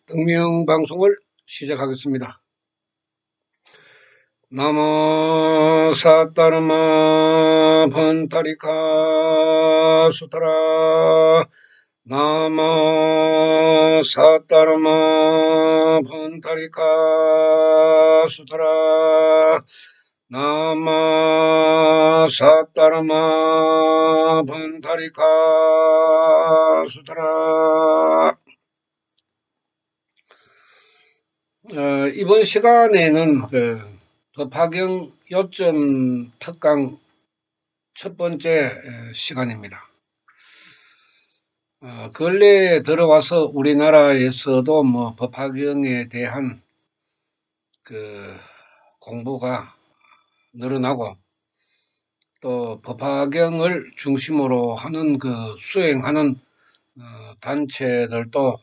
등명방송을 시작하겠습니다. 나모 사따르마 판타리카 수타라. 나모 사따르마 판타리카 수타라. 나모 사따르마 판타리카 수타라. 이번 시간에는 법화경 요점 특강 첫 번째 시간입니다. 근래에 들어와서 우리나라에서도 법화경에 대한 공부가 늘어나고 또 법화경을 중심으로 하는 수행하는 단체들도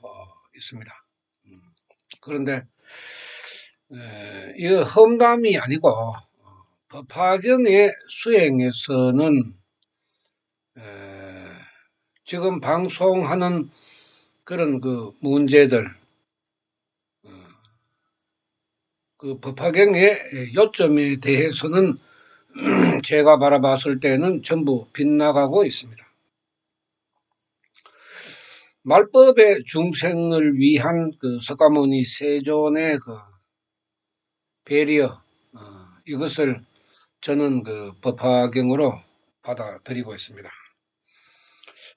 있습니다. 그런데 이거 험담이 아니고 법화경의 수행에서는 지금 방송하는 그런 문제들, 법화경의 요점에 대해서는 제가 바라봤을 때는 전부 빗나가고 있습니다. 말법의 중생을 위한 석가모니 세존의 배려, 이것을 저는 법화경으로 받아들이고 있습니다.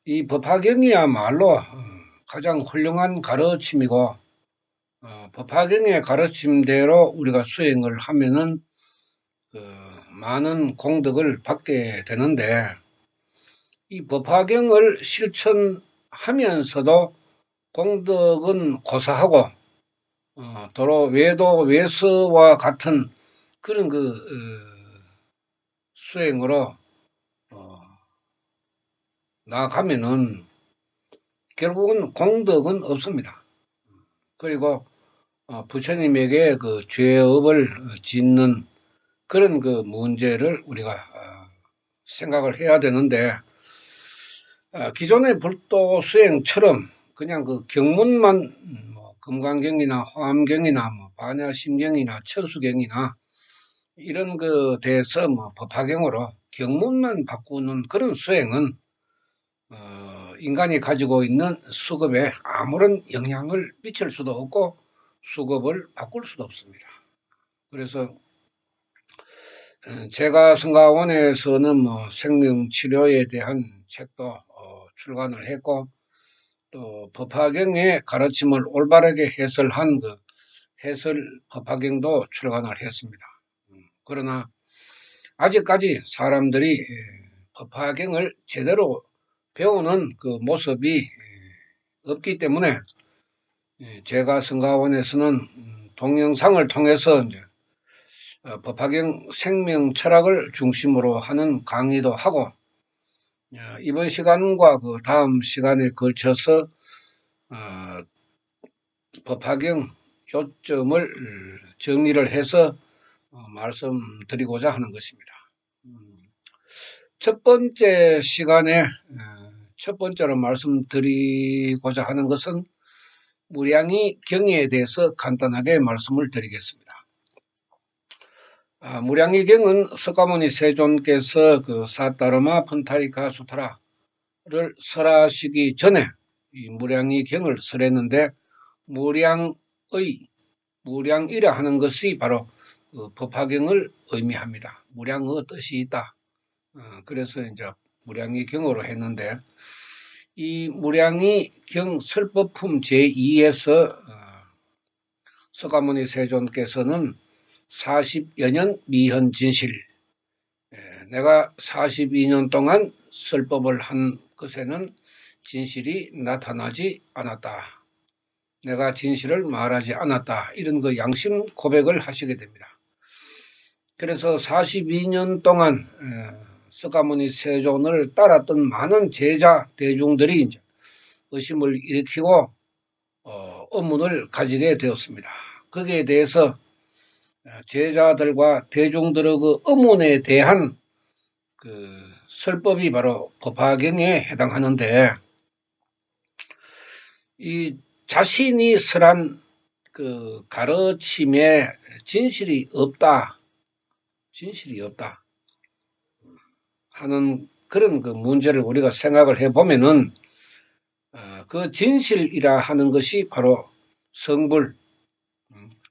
이 법화경이야말로 가장 훌륭한 가르침이고, 법화경의 가르침대로 우리가 수행을 하면은 많은 받게 되는데, 이 법화경을 실천하면서도 공덕은 고사하고 도로 외도 외서와 같은 그런 수행으로 나아가면은 결국은 공덕은 없습니다. 그리고 부처님에게 죄업을 짓는 그런 문제를 우리가 생각을 해야 되는데, 기존의 불도 수행처럼 그냥 경문만 금강경이나 화엄경이나 반야심경이나 천수경이나 이런 대해서 법화경으로 경문만 바꾸는 그런 수행은 인간이 가지고 있는 수급에 아무런 영향을 미칠 수도 없고 수급을 바꿀 수도 없습니다. 그래서 제가 성가원에서는 생명치료에 대한 책도 출간을 했고, 또 법화경의 가르침을 올바르게 해설한 해설 법화경도 출간을 했습니다. 그러나 아직까지 사람들이 법화경을 제대로 배우는 모습이 없기 때문에 제가 성가원에서는 동영상을 통해서 이제 법화경 생명 철학을 중심으로 하는 강의도 하고, 이번 시간과 다음 시간에 걸쳐서 법화경 요점을 정리를 해서 말씀드리고자 하는 것입니다. 첫 번째 시간에 첫 번째로 말씀드리고자 하는 것은 무량이 경에 대해서 간단하게 말씀을 드리겠습니다. 무량이 경은 석가모니 세존께서 사따르마 판타리카 수타라를 설하시기 전에 이 무량이 경을 설했는데, 무량이라 하는 것이 바로 법화경을 의미합니다. 무량의 뜻이 있다. 그래서 이제 무량이 경으로 했는데, 이 무량이 경 설법품 제2에서 석가모니 세존께서는 40여 년 미현 진실, 내가 42년 동안 설법을 한 것에는 진실이 나타나지 않았다. 내가 진실을 말하지 않았다. 이런 양심 고백을 하시게 됩니다. 그래서 42년 동안 석가모니 세존을 따랐던 많은 제자 대중들이 이제 의심을 일으키고 의문을 가지게 되었습니다. 거기에 대해서 제자들과 대중들의 의문에 대한 설법이 바로 법화경에 해당하는데, 이 자신이 설한 그 가르침에 진실이 없다 하는 그런 그 문제를 우리가 생각을 해보면은 그 진실이라 하는 것이 바로 성불,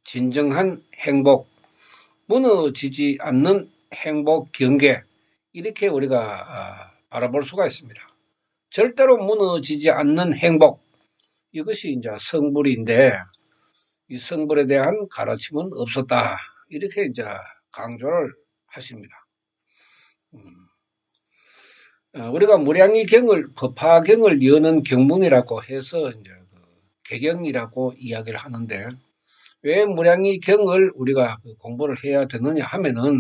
진정한 행복, 무너지지 않는 행복 경계, 이렇게 우리가 바라볼 수가 있습니다. 절대로 무너지지 않는 행복, 이것이 이제 성불인데 이 성불에 대한 가르침은 없었다, 이렇게 이제 강조를 하십니다. 우리가 무량의경을 법화경을 여는 경문이라고 해서 이제 개경이라고 이야기를 하는데, 왜 무량의경을 우리가 공부를 해야 되느냐 하면은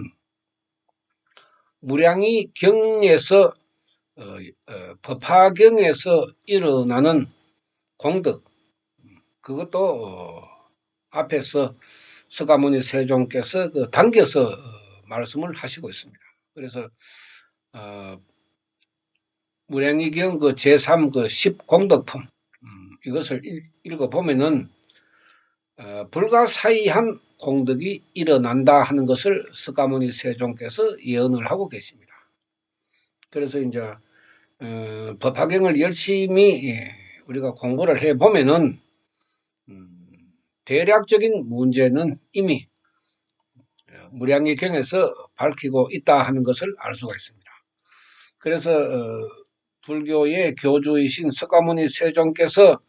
무량의경에서 법화경에서 일어나는 공덕, 그것도 앞에서 서가모니 세종께서 당겨서 말씀을 하시고 있습니다. 그래서 무량의경 제3 10공덕품, 이것을 읽어보면은 불가사의한 공덕이 일어난다 하는 것을 서가모니 세종께서 예언을 하고 계십니다. 그래서 이제 법화경을 열심히 우리가 공부를 해보면은 대략적인 문제는 이미 무량의경에서 밝히고 있다 하는 것을 알 수가 있습니다. 그래서 불교의 교주이신 서가모니 세종께서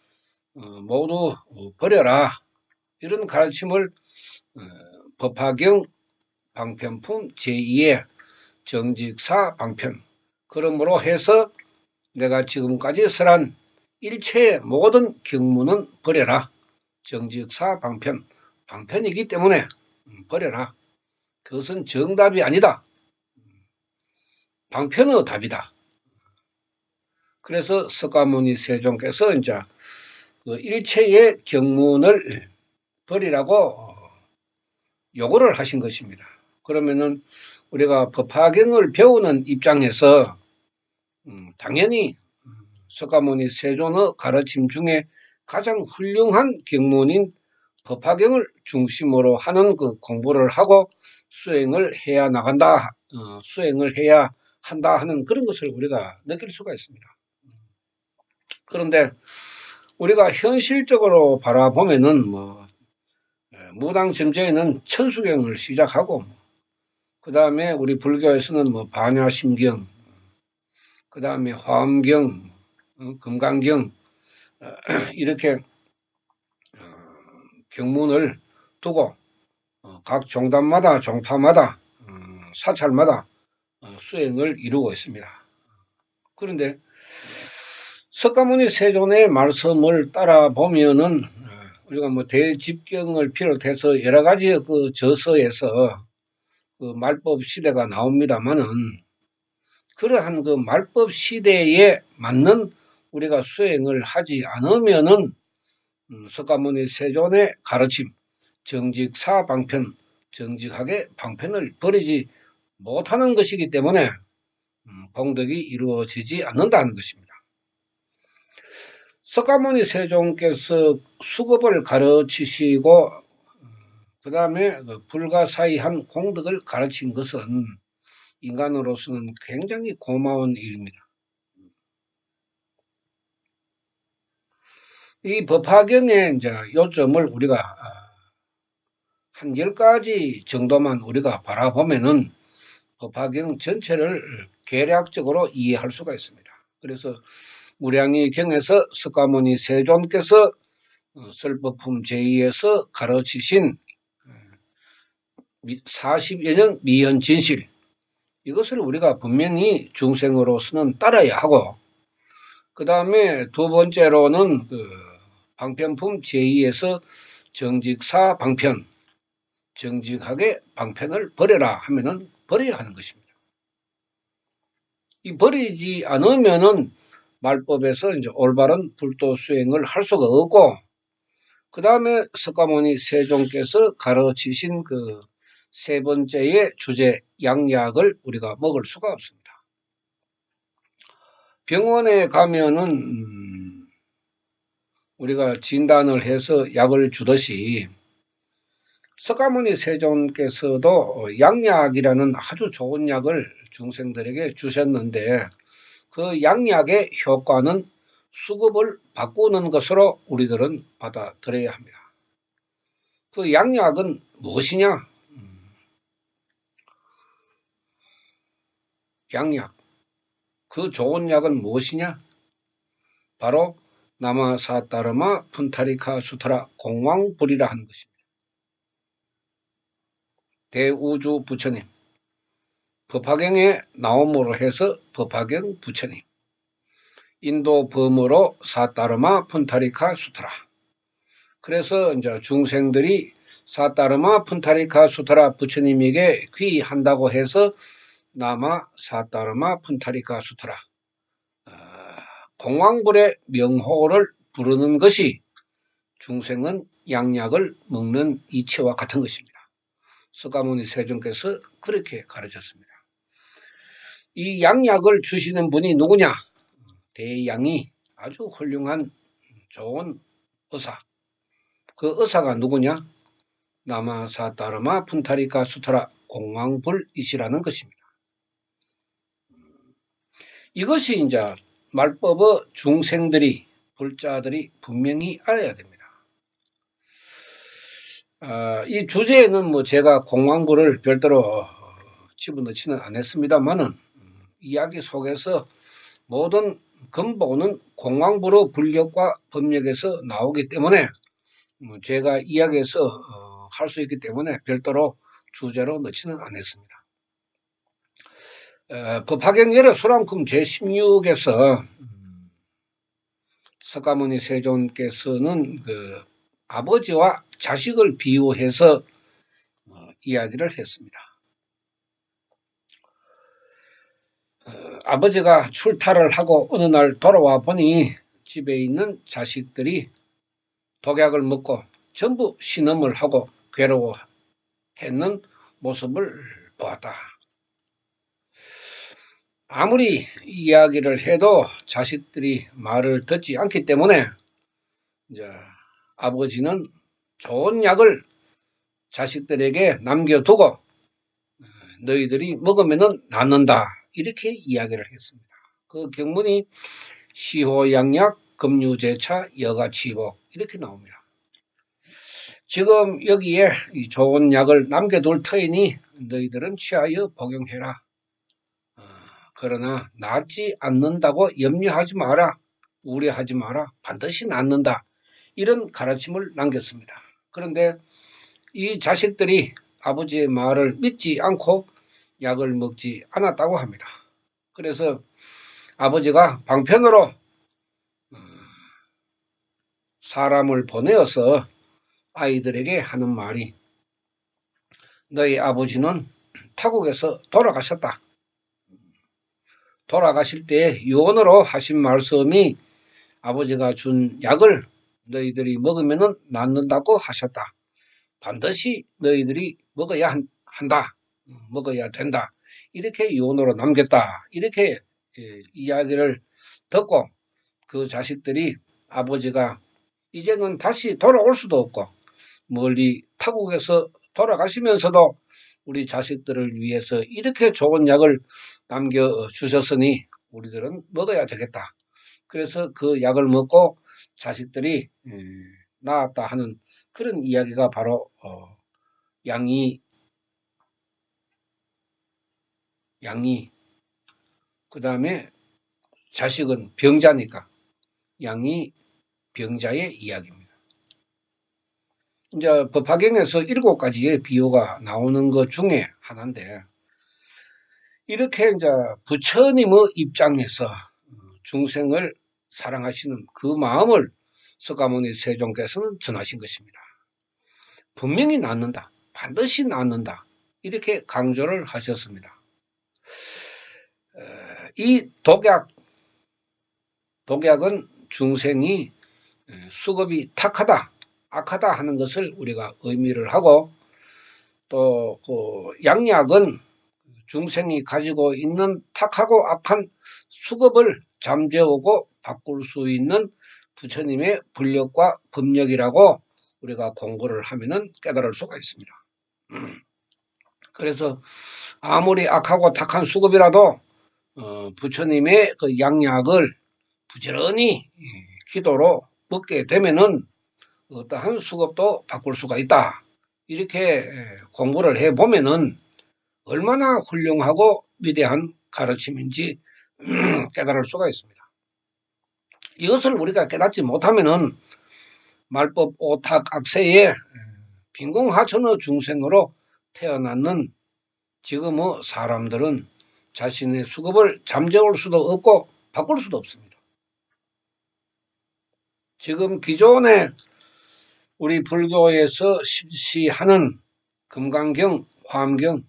모두 버려라, 이런 가르침을 법화경 방편품 제2의 정직사 방편, 그러므로 해서 내가 지금까지 설한 일체의 모든 경문은 버려라. 정직사 방편, 방편이기 때문에 버려라. 그것은 정답이 아니다. 방편의 답이다. 그래서 서가모니 세종께서 이제 일체의 경문을 버리라고 요구를 하신 것입니다. 그러면은 우리가 법화경을 배우는 입장에서 당연히 서가모니 세종의 가르침 중에 가장 훌륭한 경문인 법화경을 중심으로 하는 그 공부를 하고 수행을 해야 나간다, 수행을 해야 한다 하는 그런 것을 우리가 느낄 수가 있습니다. 그런데 우리가 현실적으로 바라보면은 무당점제에는 천수경을 시작하고, 그 다음에 우리 불교에서는 반야심경, 그 다음에 화엄경, 금강경, 이렇게 경문을 두고 각 종단마다, 종파마다, 사찰마다 수행을 이루고 있습니다. 그런데 석가모니 세존의 말씀을 따라 보면은 우리가 대집경을 비롯해서 여러 가지 그 저서에서 그 말법 시대가 나옵니다만은, 그러한 그 말법 시대에 맞는 우리가 수행을 하지 않으면은 석가모니 세존의 가르침, 정직사 방편, 정직하게 방편을 버리지 못하는 것이기 때문에 공덕이 이루어지지 않는다는 것입니다. 석가모니 세종께서 수급을 가르치시고 그 다음에 불가사의한 공덕을 가르친 것은 인간으로서는 굉장히 고마운 일입니다. 이 법화경의 이제 요점을 우리가 한 10가지 정도만 우리가 바라보면은 법화경 전체를 개략적으로 이해할 수가 있습니다. 그래서 무량의경에서 석가모니 세존께서 설법품 제2에서 가르치신 40여 년 미현 진실, 이것을 우리가 분명히 중생으로서는 따라야 하고, 그 다음에 두 번째로는 방편품 제2에서 정직사 방편, 정직하게 방편을 버려라 하면은 버려야 하는 것입니다. 이 버리지 않으면은 말법에서 이제 올바른 불도 수행을 할 수가 없고, 그 다음에 석가모니 세종께서 가르치신 그 세 번째의 주제 양약을 우리가 먹을 수가 없습니다. 병원에 가면은 우리가 진단을 해서 약을 주듯이 석가모니 세존께서도 양약이라는 아주 좋은 약을 중생들에게 주셨는데 그 양약의 효과는 수급을 바꾸는 것으로 우리들은 받아들여야 합니다. 그 양약은 무엇이냐? 양약. 그 좋은 약은 무엇이냐? 바로 나마사따르마 푼타리카 수트라 공왕불이라 하는 것입니다. 대우주 부처님, 법화경에 나옴으로 해서 법화경 부처님, 인도 범어로 사따르마 푼타리카 수트라. 그래서 이제 중생들이 사따르마 푼타리카 수트라 부처님에게 귀한다고 해서 나마 사따르마 푼타리카 수트라 공왕불의 명호를 부르는 것이 중생은 양약을 먹는 이치와 같은 것입니다. 석가모니 세존께서 그렇게 가르쳤습니다. 이 양약을 주시는 분이 누구냐? 대양이 아주 훌륭한 좋은 의사. 그 의사가 누구냐? 나마사따르마 푼타리카 수트라 공왕불이시라는 것입니다. 이것이 이제 말법의 중생들이 불자들이 분명히 알아야 됩니다. 이 주제에는 뭐 제가 공왕불을 별도로 집어넣지는 않았습니다만은 이야기 속에서 모든 근본은 공왕불의 불력과 법력에서 나오기 때문에 제가 이야기해서 할 수 있기 때문에 별도로 주제로 넣지는 않았습니다. 법화경 열애 수람품 제16에서 석가모니 세존께서는 그 아버지와 자식을 비유해서 이야기를 했습니다. 아버지가 출타를 하고 어느 날 돌아와 보니 집에 있는 자식들이 독약을 먹고 전부 신음을 하고 괴로워했는 모습을 보았다. 아무리 이야기를 해도 자식들이 말을 듣지 않기 때문에 이제 아버지는 좋은 약을 자식들에게 남겨두고 너희들이 먹으면 낫는다 이렇게 이야기를 했습니다. 그 경문이 시호양약 금유제차 여가치복 이렇게 나옵니다. 지금 여기에 이 좋은 약을 남겨둘 터이니 너희들은 취하여 복용해라. 그러나 낫지 않는다고 염려하지 마라. 우려하지 마라. 반드시 낫는다. 이런 가르침을 남겼습니다. 그런데 이 자식들이 아버지의 말을 믿지 않고 약을 먹지 않았다고 합니다. 그래서 아버지가 방편으로 사람을 보내어서 아이들에게 하는 말이 너희 아버지는 타국에서 돌아가셨다. 돌아가실 때 유언으로 하신 말씀이 아버지가 준 약을 너희들이 먹으면 낫는다고 하셨다. 반드시 너희들이 먹어야 한다. 먹어야 된다. 이렇게 유언으로 남겼다. 이렇게 이야기를 듣고 그 자식들이 아버지가 이제는 다시 돌아올 수도 없고 멀리 타국에서 돌아가시면서도 우리 자식들을 위해서 이렇게 좋은 약을 남겨주셨으니 우리들은 먹어야 되겠다. 그래서 그 약을 먹고 자식들이 나았다 하는 그런 이야기가 바로 양이 그 다음에 자식은 병자니까 양이 병자의 이야기입니다. 이제 법화경에서 7가지의 비유가 나오는 것 중에 하나인데 이렇게 이제 부처님의 입장에서 중생을 사랑하시는 그 마음을 석가모니 세존께서는 전하신 것입니다. 분명히 낫는다. 반드시 낫는다. 이렇게 강조를 하셨습니다. 이 독약은 중생이 수급이 탁하다, 악하다 하는 것을 우리가 의미를 하고 또 그 양약은 중생이 가지고 있는 탁하고 악한 수급을 잠재우고 바꿀 수 있는 부처님의 불력과 법력이라고 우리가 공부를 하면은 깨달을 수가 있습니다. 그래서 아무리 악하고 탁한 수급이라도 부처님의 그 양약을 부지런히 기도로 먹게 되면은 어떠한 수급도 바꿀 수가 있다. 이렇게 공부를 해보면은 얼마나 훌륭하고 위대한 가르침인지 깨달을 수가 있습니다. 이것을 우리가 깨닫지 못하면은 말법 오탁 악세의 빈공하천의 중생으로 태어났는 지금의 사람들은 자신의 수급을 잠재울 수도 없고 바꿀 수도 없습니다. 지금 기존에 우리 불교에서 실시하는 금강경, 화엄경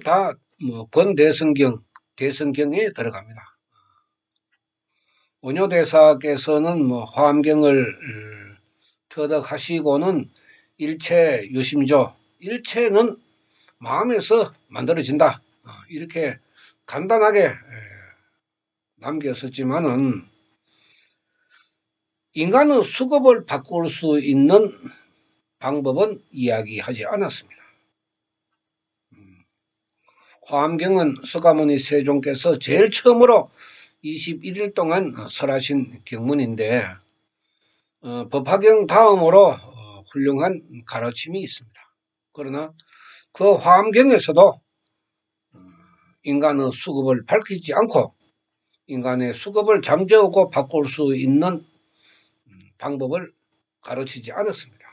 다 권대성경, 대성경에 들어갑니다. 원효대사께서는 화엄경을 터득하시고는 일체 유심조, 일체는 마음에서 만들어진다. 이렇게 간단하게 남겼었지만은 인간의 수급을 바꿀 수 있는 방법은 이야기하지 않았습니다. 화엄경은 석가모니 세종께서 제일 처음으로 21일 동안 설하신 경문인데 법화경 다음으로 훌륭한 가르침이 있습니다. 그러나 그 화엄경에서도 인간의 수급을 밝히지 않고 인간의 수급을 잠재우고 바꿀 수 있는 방법을 가르치지 않았습니다.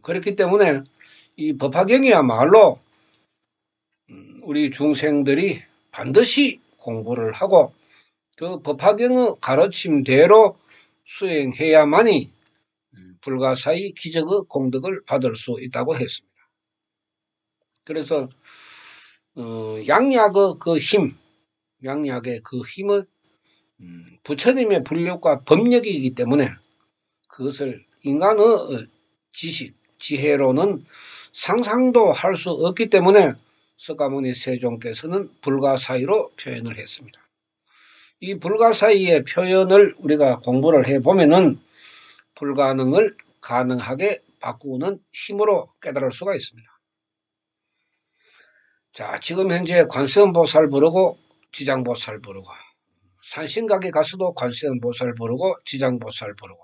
그렇기 때문에 이 법화경이야말로 우리 중생들이 반드시 공부를 하고 그 법화경의 가르침대로 수행해야만이 불가사의 기적의 공덕을 받을 수 있다고 했습니다. 그래서 양약의 그 힘, 양약의 그 힘은 부처님의 불력과 법력이기 때문에 그것을 인간의 지식, 지혜로는 상상도 할 수 없기 때문에 석가모니 세종께서는 불가사의로 표현을 했습니다. 이 불가사의의 표현을 우리가 공부를 해보면은 불가능을 가능하게 바꾸는 힘으로 깨달을 수가 있습니다. 자, 지금 현재 관세음보살 부르고 지장보살 부르고 산신각에 가서도 관세음보살 부르고 지장보살 부르고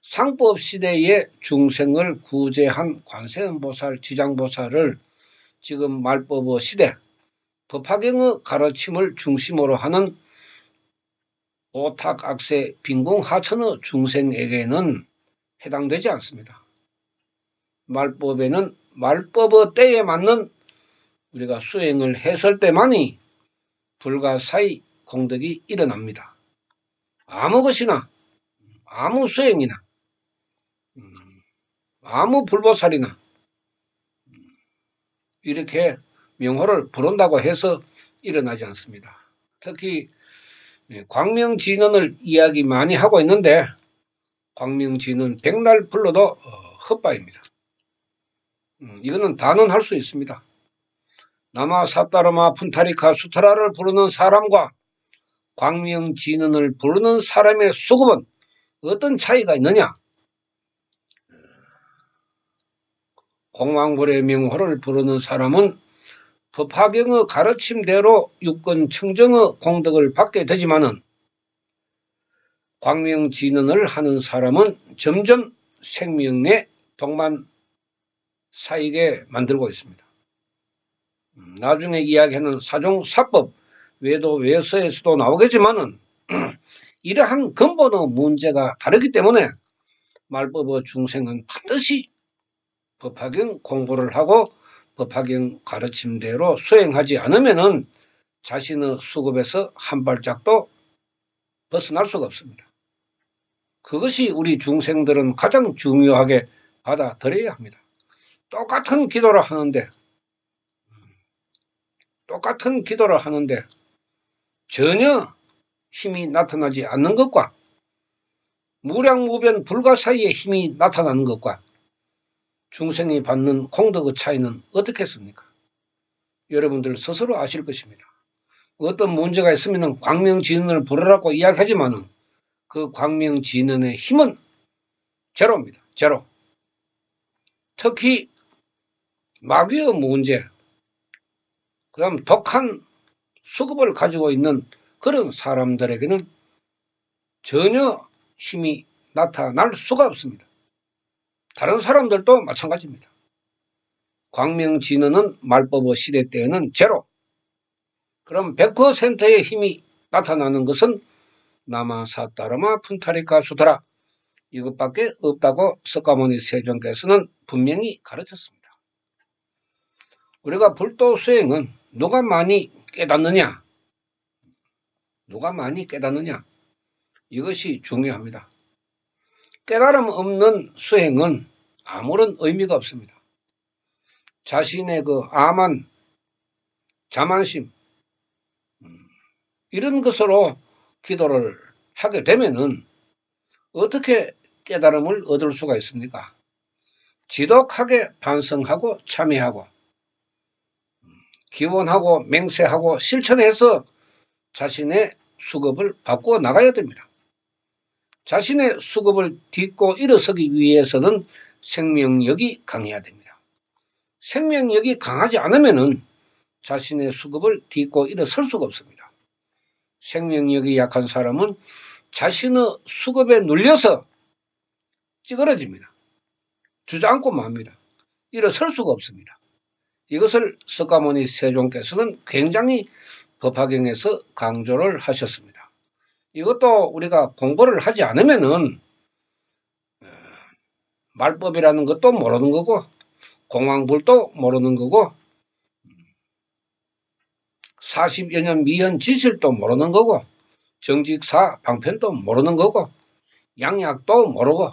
상법 시대의 중생을 구제한 관세음보살, 지장보살을 지금 말법의 시대, 법화경의 가르침을 중심으로 하는 오탁악세, 빈공하천의 중생에게는 해당되지 않습니다. 말법에는 말법의 때에 맞는 우리가 수행을 했을 때만이 불가사의 공덕이 일어납니다. 아무 것이나, 아무 수행이나, 아무 불보살이나 이렇게 명호를 부른다고 해서 일어나지 않습니다. 특히 광명진언을 이야기 많이 하고 있는데 광명진언 백날 불러도 헛바입니다. 이거는 단언할 수 있습니다. 나마 사따르마 푼타리카 수타라를 부르는 사람과 광명진언을 부르는 사람의 수급은 어떤 차이가 있느냐? 공황불의 명호를 부르는 사람은 법화경의 가르침대로 육건 청정의 공덕을 받게 되지만은 광명진언을 하는 사람은 점점 생명의 동만 사이게 만들고 있습니다. 나중에 이야기하는 사종사법 외도 외서에서도 나오겠지만은 이러한 근본의 문제가 다르기 때문에 말법의 중생은 반드시 법화경 공부를 하고 법화경 가르침대로 수행하지 않으면은 자신의 수급에서 한 발짝도 벗어날 수가 없습니다. 그것이 우리 중생들은 가장 중요하게 받아들여야 합니다. 똑같은 기도를 하는데 전혀 힘이 나타나지 않는 것과 무량무변 불가사의의 힘이 나타나는 것과 중생이 받는 공덕의 차이는 어떻겠습니까? 여러분들 스스로 아실 것입니다. 어떤 문제가 있으면 광명진언을 부르라고 이야기하지만은 그 광명진언의 힘은 제로입니다. 제로. 특히 마귀의 문제, 그 다음 독한 수급을 가지고 있는 그런 사람들에게는 전혀 힘이 나타날 수가 없습니다. 다른 사람들도 마찬가지입니다. 광명진언은 말법의 시대 때에는 제로. 그럼 100%의 힘이 나타나는 것은 나마사따라마 푼타리카 수다라 이것밖에 없다고 석가모니 세존께서는 분명히 가르쳤습니다. 우리가 불도 수행은 누가 많이 깨닫느냐? 누가 많이 깨닫느냐? 이것이 중요합니다. 깨달음 없는 수행은 아무런 의미가 없습니다. 자신의 그 암한, 자만심, 이런 것으로 기도를 하게 되면은 어떻게 깨달음을 얻을 수가 있습니까? 지독하게 반성하고 참여하고 기원하고 맹세하고 실천해서 자신의 수급을 바꾸어 나가야 됩니다. 자신의 수급을 딛고 일어서기 위해서는 생명력이 강해야 됩니다. 생명력이 강하지 않으면은 자신의 수급을 딛고 일어설 수가 없습니다. 생명력이 약한 사람은 자신의 수급에 눌려서 찌그러집니다. 주저앉고 맙니다. 일어설 수가 없습니다. 이것을 석가모니 세존께서는 굉장히 법화경에서 강조를 하셨습니다. 이것도 우리가 공부를 하지 않으면은 말법이라는 것도 모르는 거고 공황불도 모르는 거고 40여 년 미현 지실도 모르는 거고 정직사 방편도 모르는 거고 양약도 모르고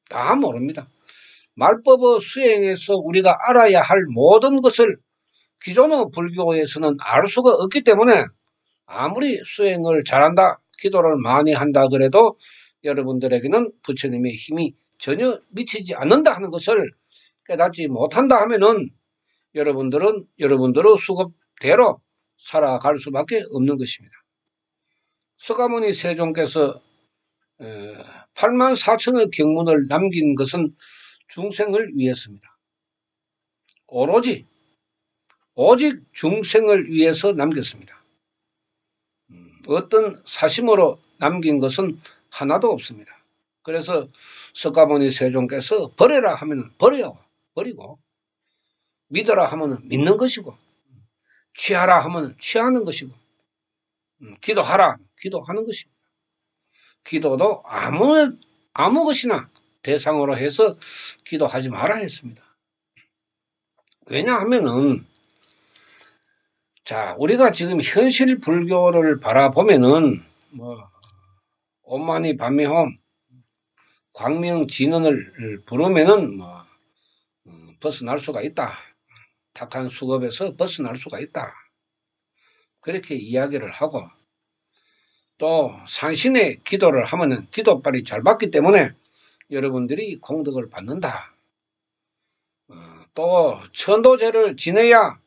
다 모릅니다. 말법의 수행에서 우리가 알아야 할 모든 것을 기존의 불교에서는 알 수가 없기 때문에 아무리 수행을 잘한다, 기도를 많이 한다 그래도 여러분들에게는 부처님의 힘이 전혀 미치지 않는다 하는 것을 깨닫지 못한다 하면은 여러분들은 여러분들의 수급대로 살아갈 수밖에 없는 것입니다. 석가모니 세존께서 8만 4천의 경문을 남긴 것은 중생을 위해서입니다. 오직 중생을 위해서 남겼습니다. 어떤 사심으로 남긴 것은 하나도 없습니다. 그래서 석가모니 세존께서 버려라 하면 버리고 믿어라 하면 믿는 것이고 취하라 하면 취하는 것이고 기도하라 기도하는 것입니다. 기도도 아무 것이나 대상으로 해서 기도하지 마라 했습니다. 왜냐하면은 자 우리가 지금 현실 불교를 바라보면은 엄마니 반미홈 광명진언을 부르면은 벗어날 수가 있다. 탁한 수급에서 벗어날 수가 있다. 그렇게 이야기를 하고 또 산신의 기도를 하면은 기도빨이 잘 받기 때문에 여러분들이 공덕을 받는다. 또 천도제를 지내야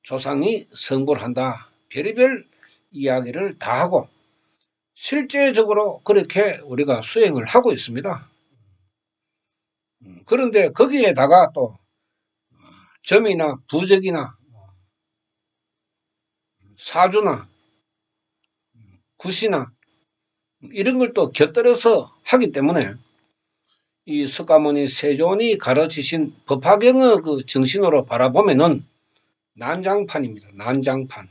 조상이 성불한다. 별의별 이야기를 다 하고 실제적으로 그렇게 우리가 수행을 하고 있습니다. 그런데 거기에다가 또 점이나 부적이나 사주나 굿이나 이런 걸 또 곁들여서 하기 때문에 이 석가모니 세존이 가르치신 법화경의 그 정신으로 바라보면은 난장판입니다. 난장판.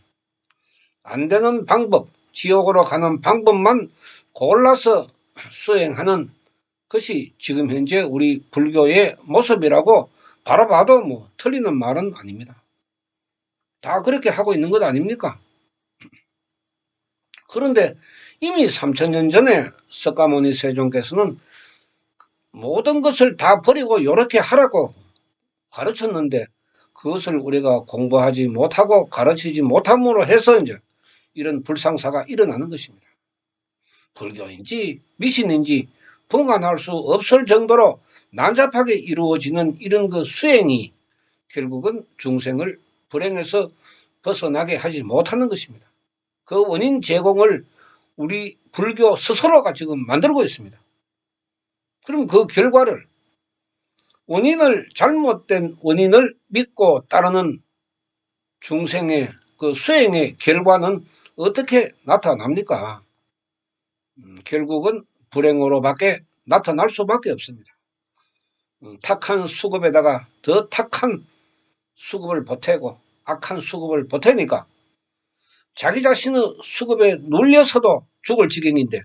안 되는 방법, 지옥으로 가는 방법만 골라서 수행하는 것이 지금 현재 우리 불교의 모습이라고 바라봐도 틀리는 말은 아닙니다. 다 그렇게 하고 있는 것 아닙니까? 그런데 이미 3000년 전에 석가모니 세존께서는 모든 것을 다 버리고 이렇게 하라고 가르쳤는데 그것을 우리가 공부하지 못하고 가르치지 못함으로 해서 이제 이런 불상사가 일어나는 것입니다. 불교인지 미신인지 분간할 수 없을 정도로 난잡하게 이루어지는 이런 그 수행이 결국은 중생을 불행에서 벗어나게 하지 못하는 것입니다. 그 원인 제공을 우리 불교 스스로가 지금 만들고 있습니다. 그럼 그 결과를 잘못된 원인을 믿고 따르는 중생의 그 수행의 결과는 어떻게 나타납니까? 결국은 불행으로밖에 나타날 수밖에 없습니다. 탁한 수급에다가 더 탁한 수급을 보태고 악한 수급을 보태니까 자기 자신의 수급에 눌려서도 죽을 지경인데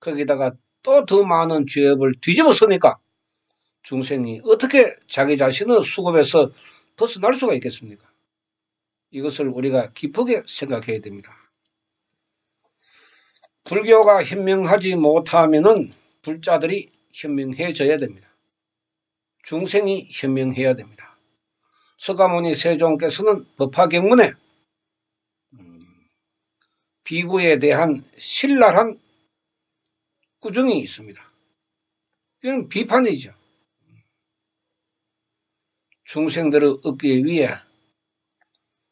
거기다가 또 더 많은 죄업을 뒤집어 쓰니까 중생이 어떻게 자기 자신의 수급에서 벗어날 수가 있겠습니까? 이것을 우리가 깊게 생각해야 됩니다. 불교가 현명하지 못하면은 불자들이 현명해져야 됩니다. 중생이 현명해야 됩니다. 서가모니 세종께서는 법화경문에 비구에 대한 신랄한 꾸중이 있습니다. 이건 비판이죠. 중생들의 어깨 위에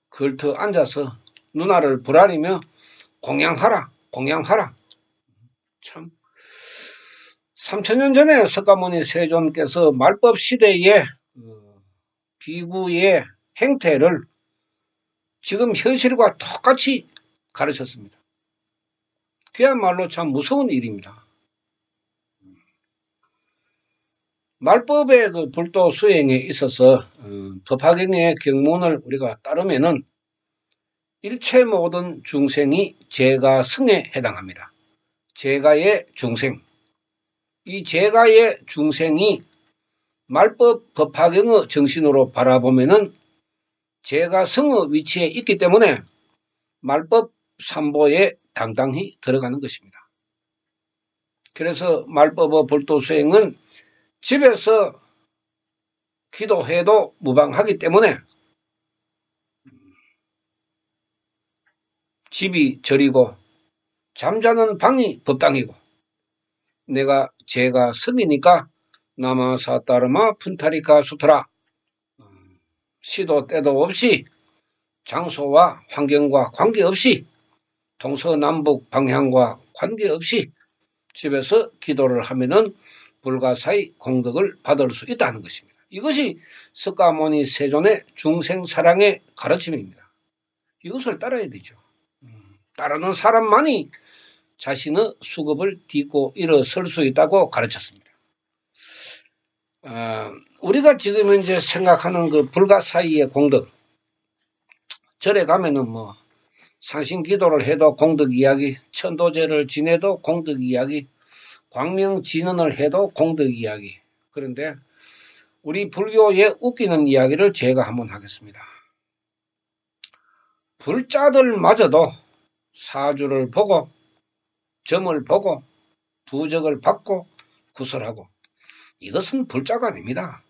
걸터 앉아서 누나를 부라리며 공양하라. 참 3000년 전에 석가모니 세존께서 말법 시대의 비구의 행태를 지금 현실과 똑같이 가르쳤습니다. 그야말로 참 무서운 일입니다. 말법의 그 불도 수행에 있어서 법화경의 경문을 우리가 따르면은 일체 모든 중생이 제가성에 해당합니다. 제가의 중생. 이 제가의 중생이 말법 법화경의 정신으로 바라보면은 제가성의 위치에 있기 때문에 말법 삼보에 당당히 들어가는 것입니다. 그래서 말법의 불도 수행은 집에서 기도해도 무방하기 때문에 집이 절이고 잠자는 방이 법당이고 내가 제가 성이니까 나마사따르마 푼타리카 수트라 시도 때도 없이 장소와 환경과 관계없이 동서남북 방향과 관계없이 집에서 기도를 하면은 불가사의 공덕을 받을 수 있다는 것입니다. 이것이 석가모니 세존의 중생사랑의 가르침입니다. 이것을 따라야 되죠. 따르는 사람만이 자신의 수급을 딛고 일어설 수 있다고 가르쳤습니다. 우리가 지금 이제 생각하는 그 불가사의의 공덕, 절에 가면은 뭐 산신기도를 해도 공덕 이야기, 천도제를 지내도 공덕 이야기, 광명진언을 해도 공덕 이야기. 그런데 우리 불교의 웃기는 이야기를 제가 한번 하겠습니다. 불자들마저도 사주를 보고 점을 보고 부적을 받고 구설하고 이것은 불자가 아닙니다.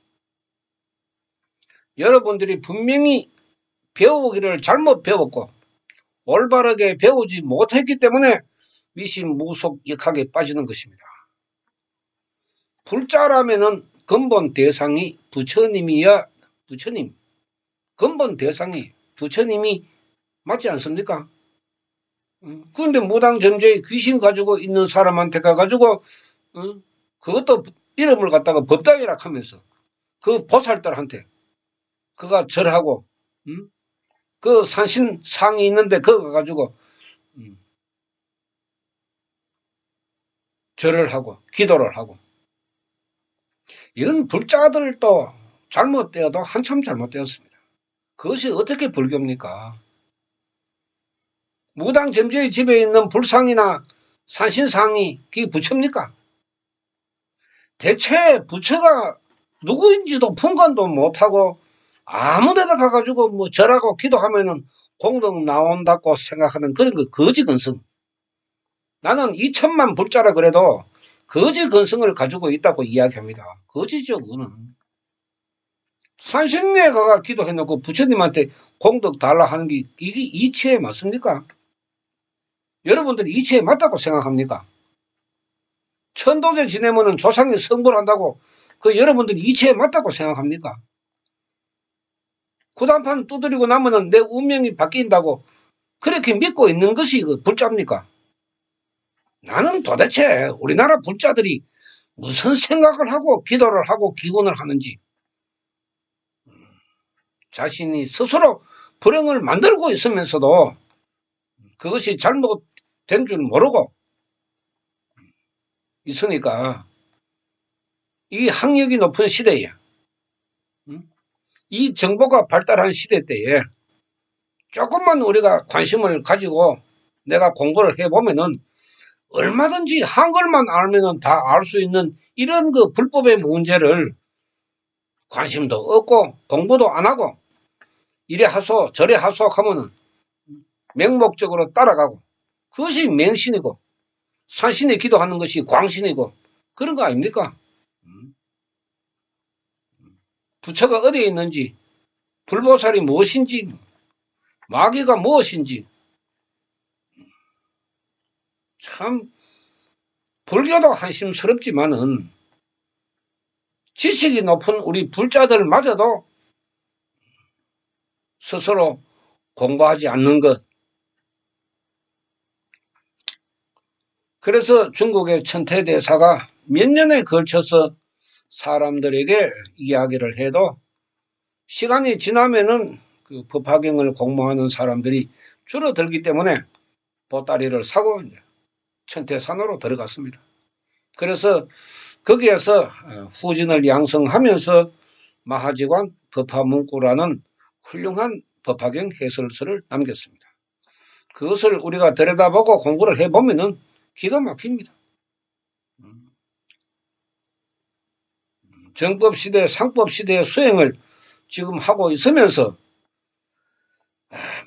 여러분들이 분명히 배우기를 잘못 배웠고 올바르게 배우지 못했기 때문에 미신무속역학에 빠지는 것입니다. 불자라면은 근본 대상이 부처님이야 부처님. 근본 대상이 부처님이 맞지 않습니까? 그런데 무당점제에 귀신 가지고 있는 사람한테 가가지고 그것도 이름을 갖다가 법당이라 하면서 그 보살들한테 그가 절하고 그 산신상이 있는데 그거 가가지고 절을 하고 기도를 하고 이건 불자들도 잘못되어도 한참 잘못되었습니다. 그것이 어떻게 불교입니까? 무당점제의 집에 있는 불상이나 산신상이 그게 부처입니까? 대체 부처가 누구인지도 분간도 못하고 아무데나 가가지고 뭐 절하고 기도하면은 공덕 나온다고 생각하는 그런 거 거지 근성. 나는 2000만 불자라 그래도 거지 근성을 가지고 있다고 이야기합니다. 거지죠, 그거는. 산신에 가가 기도해놓고 부처님한테 공덕 달라 하는 게 이게 이치에 맞습니까? 여러분들이 이치에 맞다고 생각합니까? 천도제 지내면은 조상이 성불한다고 그 여러분들이 이치에 맞다고 생각합니까? 구단판 두드리고 나면은 내 운명이 바뀐다고 그렇게 믿고 있는 것이 그 불자입니까? 나는 도대체 우리나라 불자들이 무슨 생각을 하고 기도를 하고 기원을 하는지, 자신이 스스로 불행을 만들고 있으면서도 그것이 잘못된 줄 모르고 있으니까, 이 학력이 높은 시대에, 이 정보가 발달한 시대 때에 조금만 우리가 관심을 가지고 내가 공부를 해보면은 얼마든지 한글만 알면은 다 알 수 있는 이런 그 불법의 문제를 관심도 없고 공부도 안 하고 이래 하소 저래 하소 하면은 맹목적으로 따라가고, 그것이 맹신이고 산신에 기도하는 것이 광신이고 그런 거 아닙니까? 부처가 어디에 있는지, 불보살이 무엇인지, 마귀가 무엇인지, 참 불교도 한심스럽지만은 지식이 높은 우리 불자들마저도 스스로 공부하지 않는 것. 그래서 중국의 천태대사가 몇 년에 걸쳐서 사람들에게 이야기를 해도 시간이 지나면은 그 법화경을 공부하는 사람들이 줄어들기 때문에 보따리를 사고 천태산으로 들어갔습니다. 그래서 거기에서 후진을 양성하면서 마하지관 법화문구라는 훌륭한 법화경 해설서를 남겼습니다. 그것을 우리가 들여다보고 공부를 해보면은 기가 막힙니다. 정법시대, 상법시대의 수행을 지금 하고 있으면서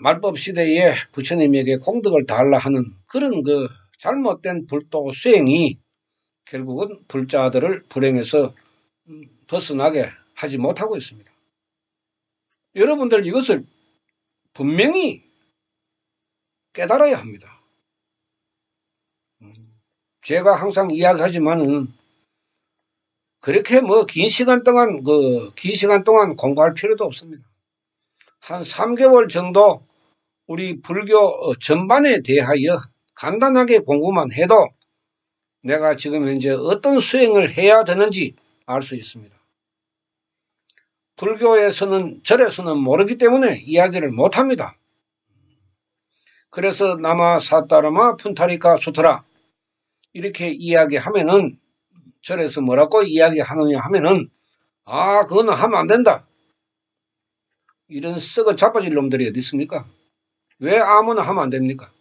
말법시대에 부처님에게 공덕을 달라 하는 그런 그 잘못된 불도 수행이 결국은 불자들을 불행에서 벗어나게 하지 못하고 있습니다. 여러분들 이것을 분명히 깨달아야 합니다. 제가 항상 이야기하지만은 그렇게 뭐 긴 시간 동안 공부할 필요도 없습니다. 한 3개월 정도 우리 불교 전반에 대하여 간단하게 공부만 해도 내가 지금 현재 어떤 수행을 해야 되는지 알 수 있습니다. 불교에서는 절에서는 모르기 때문에 이야기를 못합니다. 그래서 나마 사따르마 푼타리카 수트라 이렇게 이야기하면은, 절에서 뭐라고 이야기하느냐 하면은, 아 그거는 하면 안 된다, 이런 썩어 자빠질 놈들이 어디 있습니까? 왜 아무나 하면 안 됩니까?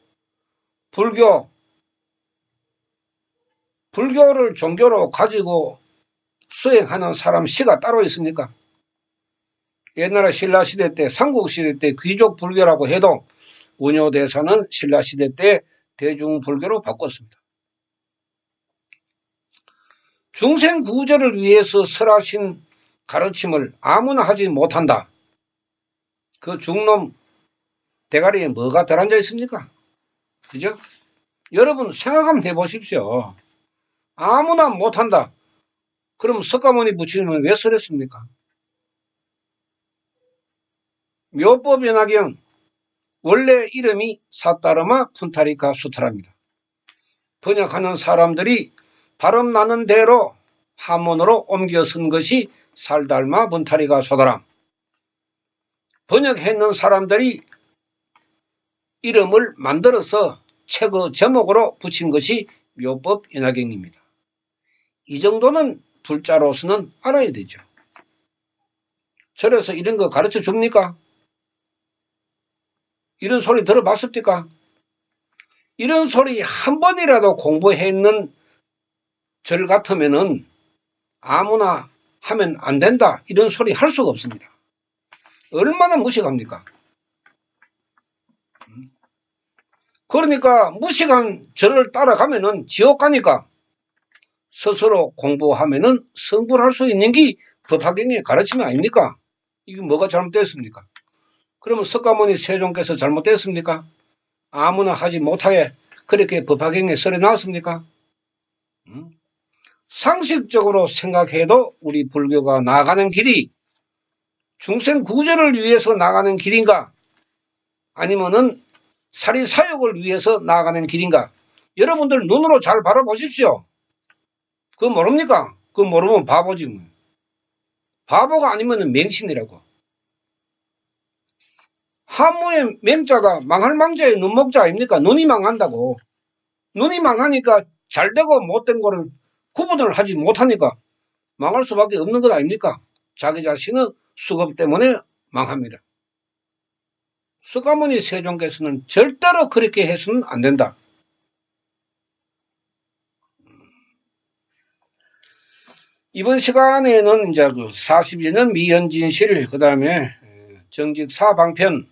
불교를 종교로 가지고 수행하는 사람 시가 따로 있습니까? 옛날에 신라시대 때, 삼국시대 때 귀족 불교라고 해도 운효대사는 신라시대 때 대중불교로 바꿨습니다. 중생구제를 위해서 설하신 가르침을 아무나 하지 못한다. 그 중놈 대가리에 뭐가 들어앉아 있습니까? 그죠? 여러분 생각 한번 해보십시오. 아무나 못한다. 그럼 석가모니 부처님은 왜 설했습니까? 묘법연화경 원래 이름이 사따르마 푼타리카 수트라입니다. 번역하는 사람들이 발음 나는 대로 한문으로 옮겨 쓴 것이 살달마 푼타리카 소다람. 번역했는 사람들이 이름을 만들어서 책의 제목으로 붙인 것이 묘법연화경입니다. 이 정도는 불자로서는 알아야 되죠. 절에서 이런 거 가르쳐 줍니까? 이런 소리 들어봤습니까? 이런 소리 한 번이라도 공부했는 절 같으면은 아무나 하면 안 된다, 이런 소리 할 수가 없습니다. 얼마나 무식합니까? 그러니까 무식한 절을 따라가면은 지옥 가니까 스스로 공부하면은 성불할 수 있는 게 법화경의 가르침이 아닙니까? 이게 뭐가 잘못됐습니까? 그러면 석가모니 세종께서 잘못됐습니까? 아무나 하지 못하게 그렇게 법화경에 설해 놨습니까? 상식적으로 생각해도 우리 불교가 나아가는 길이 중생 구제를 위해서 나가는 길인가? 아니면은 사리사욕을 위해서 나가는 길인가? 여러분들 눈으로 잘 바라보십시오. 그거 모릅니까? 그거 모르면 바보지 뭐. 바보가 아니면 맹신이라고. 하무의 맹자가 망할 망자의 눈목자 아닙니까? 눈이 망한다고. 눈이 망하니까 잘되고 못된 거를 구분을 하지 못하니까 망할 수밖에 없는 것 아닙니까? 자기 자신의 수급 때문에 망합니다. 석가모니 세종께서는 절대로 그렇게 해서는 안 된다. 이번 시간에는 이제 그 40여 년 미연진실, 그 다음에 정직 사방편,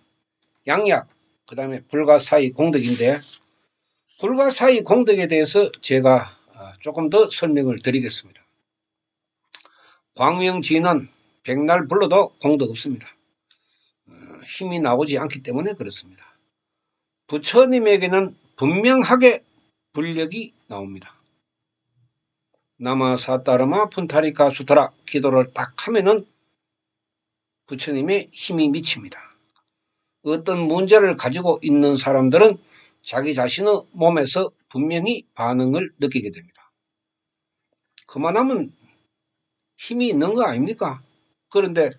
양약, 그 다음에 불가사의 공덕인데, 불가사의 공덕에 대해서 제가 조금 더 설명을 드리겠습니다. 광명진은 백날 불러도 공덕 없습니다. 힘이 나오지 않기 때문에 그렇습니다. 부처님에게는 분명하게 불력이 나옵니다. 나마사따르마 푼타리카 수타라 기도를 딱 하면은 부처님의 힘이 미칩니다. 어떤 문제를 가지고 있는 사람들은 자기 자신의 몸에서 분명히 반응을 느끼게 됩니다. 그만하면 힘이 있는 거 아닙니까? 그런데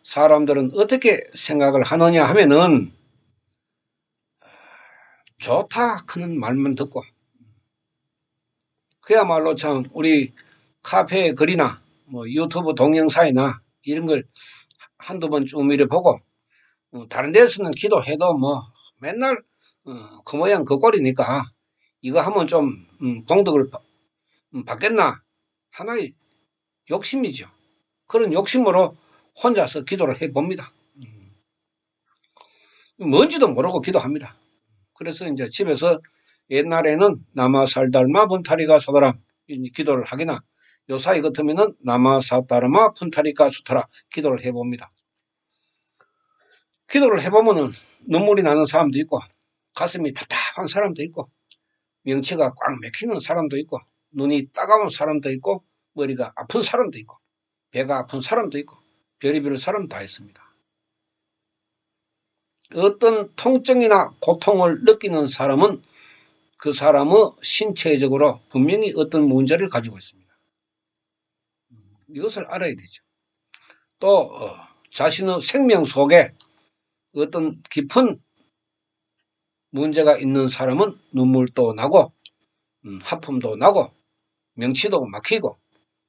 사람들은 어떻게 생각을 하느냐 하면은 좋다 하는 말만 듣고 그야말로 참 우리 카페 글이나 뭐 유튜브 동영상이나 이런 걸 한두 번 좀 이래 보고 다른 데서는 기도해도 뭐 맨날 그 모양 그 꼴이니까 이거 하면 좀 공덕을 받겠나 하나의 욕심이죠. 그런 욕심으로 혼자서 기도를 해봅니다. 뭔지도 모르고 기도합니다. 그래서 이제 집에서 옛날에는 나마살달마 분타리가 소다람 기도를 하기나 요사이 같으면은 나마사따르마 푼타리카 수타라 기도를 해봅니다. 기도를 해보면은 눈물이 나는 사람도 있고 가슴이 답답한 사람도 있고 명치가 꽉 막히는 사람도 있고 눈이 따가운 사람도 있고 머리가 아픈 사람도 있고 배가 아픈 사람도 있고 별의별 사람 다 있습니다. 어떤 통증이나 고통을 느끼는 사람은 그 사람의 신체적으로 분명히 어떤 문제를 가지고 있습니다. 이것을 알아야 되죠. 또 자신의 생명 속에 어떤 깊은 문제가 있는 사람은 눈물도 나고 하품도 나고 명치도 막히고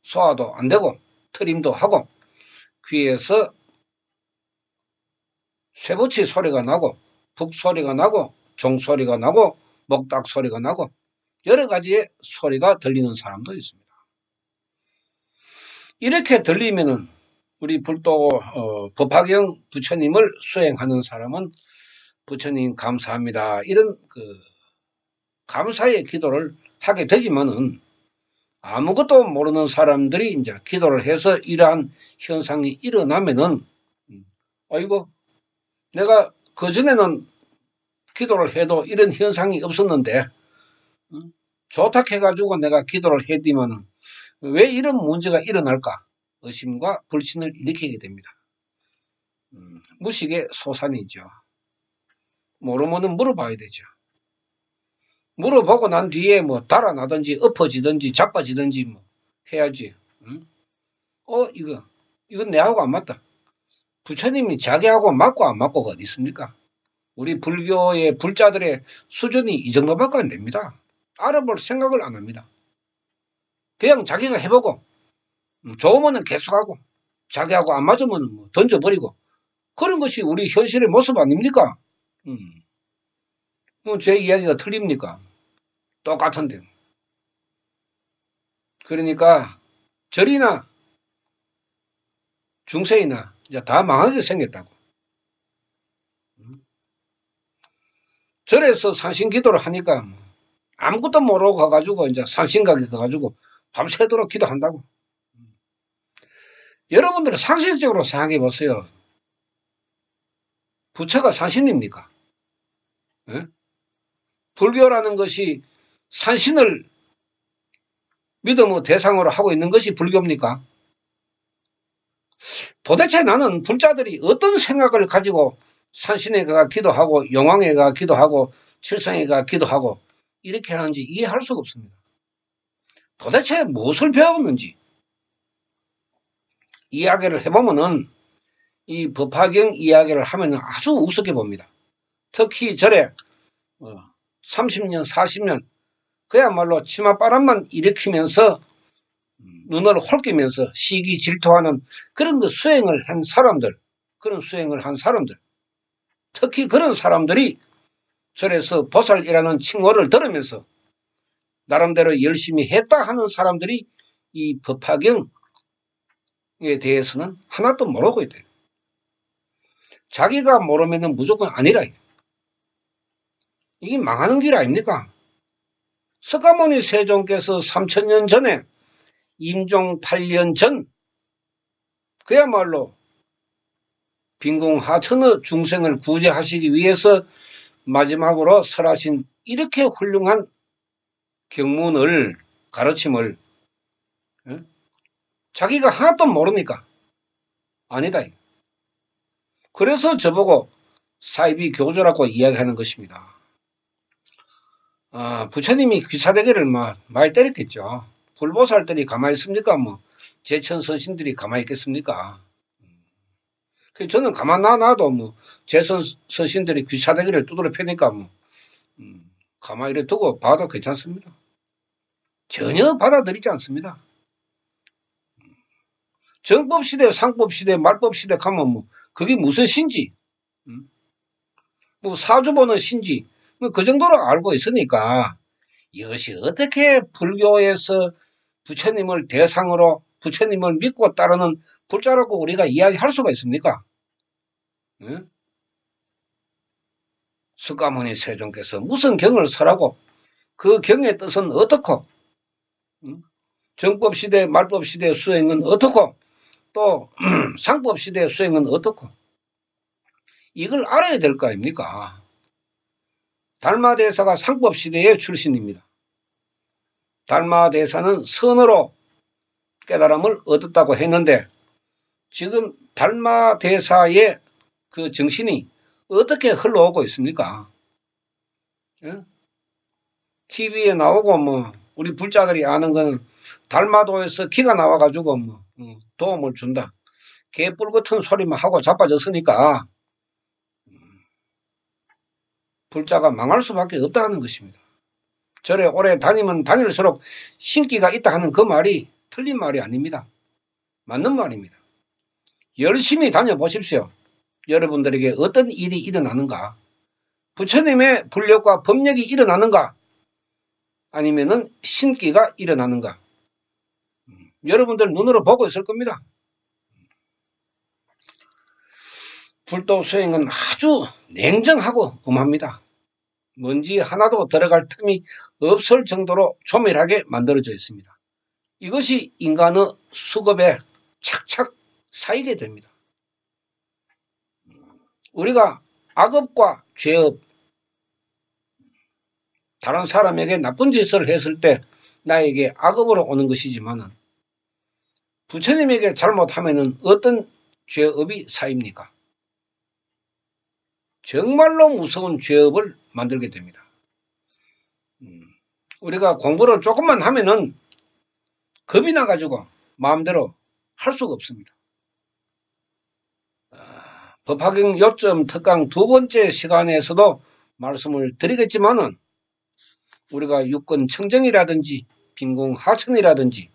소화도 안 되고 트림도 하고 귀에서 쇠붙이 소리가 나고 북 소리가 나고 종 소리가 나고 목닥 소리가 나고 여러 가지의 소리가 들리는 사람도 있습니다. 이렇게 들리면은 우리 불도 법화경 부처님을 수행하는 사람은 부처님 감사합니다. 이런 감사의 기도를 하게 되지만은 아무것도 모르는 사람들이 이제 기도를 해서 이러한 현상이 일어나면은 아이고 내가 그전에는 기도를 해도 이런 현상이 없었는데 좋다 해가지고 내가 기도를 했지만은 왜 이런 문제가 일어날까? 의심과 불신을 일으키게 됩니다. 무식의 소산이죠. 모르면은 물어봐야 되죠. 물어보고 난 뒤에 뭐 달아나든지 엎어지든지 자빠지든지 뭐 해야지. 이건 내하고 안 맞다. 부처님이 자기하고 맞고 안 맞고가 어디 있습니까? 우리 불교의 불자들의 수준이 이 정도밖에 안 됩니다. 알아볼 생각을 안 합니다. 그냥 자기가 해보고 좋으면 계속하고 자기하고 안 맞으면 뭐 던져버리고 그런 것이 우리 현실의 모습 아닙니까? 제 이야기가 틀립니까? 똑같은데. 그러니까 절이나 중세이나 이제 다 망하게 생겼다고. 절에서 산신기도를 하니까 아무것도 모르고 가가지고 이제 산신각에 가가지고 밤새도록 기도한다고. 여러분들은 상식적으로 생각해 보세요. 부처가 산신입니까? 예? 불교라는 것이 산신을 믿음의 대상으로 하고 있는 것이 불교입니까? 도대체 나는 불자들이 어떤 생각을 가지고 산신에 가 기도하고 용왕에 가 기도하고 칠성에 가 기도하고 이렇게 하는지 이해할 수가 없습니다. 도대체 무엇을 배웠는지 이야기를 해보면은 이 법화경 이야기를 하면 아주 우습게 봅니다. 특히 절에 30년, 40년 그야말로 치맛바람만 일으키면서 눈을 홀끼면서 시기 질투하는 그런 그 수행을 한 사람들, 그런 수행을 한 사람들, 특히 그런 사람들이 절에서 보살이라는 칭호를 들으면서 나름대로 열심히 했다 하는 사람들이 이 법화경에 대해서는 하나도 모르고 있대요. 자기가 모르면 무조건 아니라. 이게 망하는 길 아닙니까? 석가모니 세종께서 3000년 전에 임종 8년 전 그야말로 빈궁하천의 중생을 구제하시기 위해서 마지막으로 설하신 이렇게 훌륭한 경문을 가르침을 자기가 하나도 모르니까 아니다. 그래서 저보고 사이비 교조라고 이야기하는 것입니다. 부처님이 귀사대기를 많이 때렸겠죠. 불보살들이 가만히 있습니까? 제천선신들이 가만히 있겠습니까? 저는 가만 놔도 제천선신들이 귀사대기를 두드려 패니까 가만히 이래 두고 봐도 괜찮습니다. 전혀 받아들이지 않습니다. 정법시대, 상법시대, 말법시대 가면 그게 무슨 신지, 사주 보는 신지, 그 정도로 알고 있으니까 이것이 어떻게 불교에서 부처님을 대상으로 부처님을 믿고 따르는 불자라고 우리가 이야기할 수가 있습니까? 석가모니 세종께서 무슨 경을 설하고 그 경의 뜻은 어떻고 정법시대, 말법시대 수행은 어떻고 또 상법시대 수행은 어떻고 이걸 알아야 될 거 아닙니까? 달마대사가 상법시대의 출신입니다. 달마대사는 선으로 깨달음을 얻었다고 했는데 지금 달마대사의 그 정신이 어떻게 흘러오고 있습니까? TV에 나오고 우리 불자들이 아는 거는 달마도에서 기가 나와가지고 도움을 준다. 개뿔 같은 소리만 하고 자빠졌으니까 불자가 망할 수밖에 없다는 것입니다. 절에 오래 다니면 다닐수록 신기가 있다 하는 그 말이 틀린 말이 아닙니다. 맞는 말입니다. 열심히 다녀보십시오. 여러분들에게 어떤 일이 일어나는가? 부처님의 불력과 법력이 일어나는가? 아니면은 신기가 일어나는가? 여러분들 눈으로 보고 있을 겁니다. 불도 수행은 아주 냉정하고 엄합니다. 먼지 하나도 들어갈 틈이 없을 정도로 조밀하게 만들어져 있습니다. 이것이 인간의 수급에 착착 쌓이게 됩니다. 우리가 악업과 죄업, 다른 사람에게 나쁜 짓을 했을 때 나에게 악업으로 오는 것이지만 부처님에게 잘못하면 어떤 죄업이 쌓입니까? 정말로 무서운 죄업을 만들게 됩니다. 우리가 공부를 조금만 하면은 겁이 나가지고 마음대로 할 수가 없습니다. 법화경 요점 특강 두 번째 시간에서도 말씀을 드리겠지만은 우리가 육권 청정이라든지 빈궁하천이라든지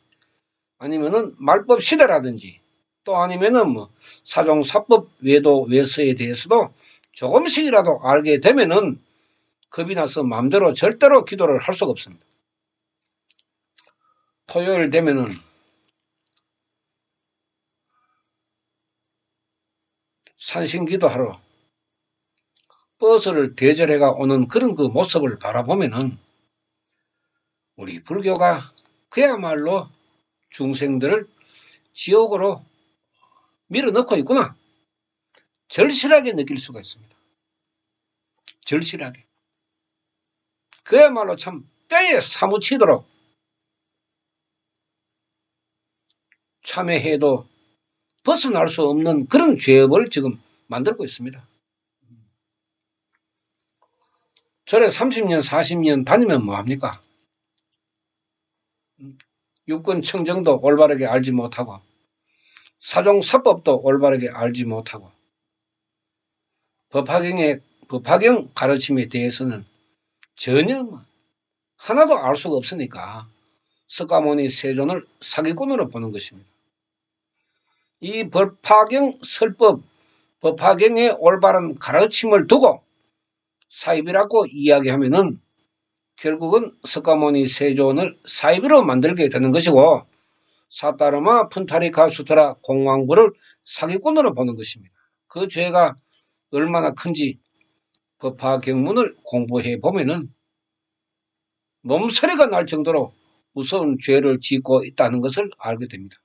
아니면은 말법 시대라든지 또 아니면은 사종 사법 외도 외서에 대해서도 조금씩이라도 알게 되면은 겁이 나서 마음대로 절대로 기도를 할 수가 없습니다. 토요일 되면은 산신기도하러 버스를 대절해가 오는 그런 그 모습을 바라보면은 우리 불교가 그야말로 중생들을 지옥으로 밀어넣고 있구나. 절실하게 느낄 수가 있습니다. 절실하게. 그야말로 참 뼈에 사무치도록 참회해도 벗어날 수 없는 그런 죄업을 지금 만들고 있습니다. 절에 30년, 40년 다니면 뭐합니까? 육군 청정도 올바르게 알지 못하고 사종사법도 올바르게 알지 못하고 법화경 가르침에 대해서는 전혀 하나도 알 수가 없으니까 석가모니 세존을 사기꾼으로 보는 것입니다. 이 법화경 설법, 법화경의 올바른 가르침을 두고 사입이라고 이야기하면은 결국은 석가모니 세존을 사입으로 만들게 되는 것이고 사타르마 푼타리카 수트라 공황부를 사기꾼으로 보는 것입니다. 그 죄가 얼마나 큰지 법화경문을 공부해 보면은 몸서리가 날 정도로 무서운 죄를 짓고 있다는 것을 알게 됩니다.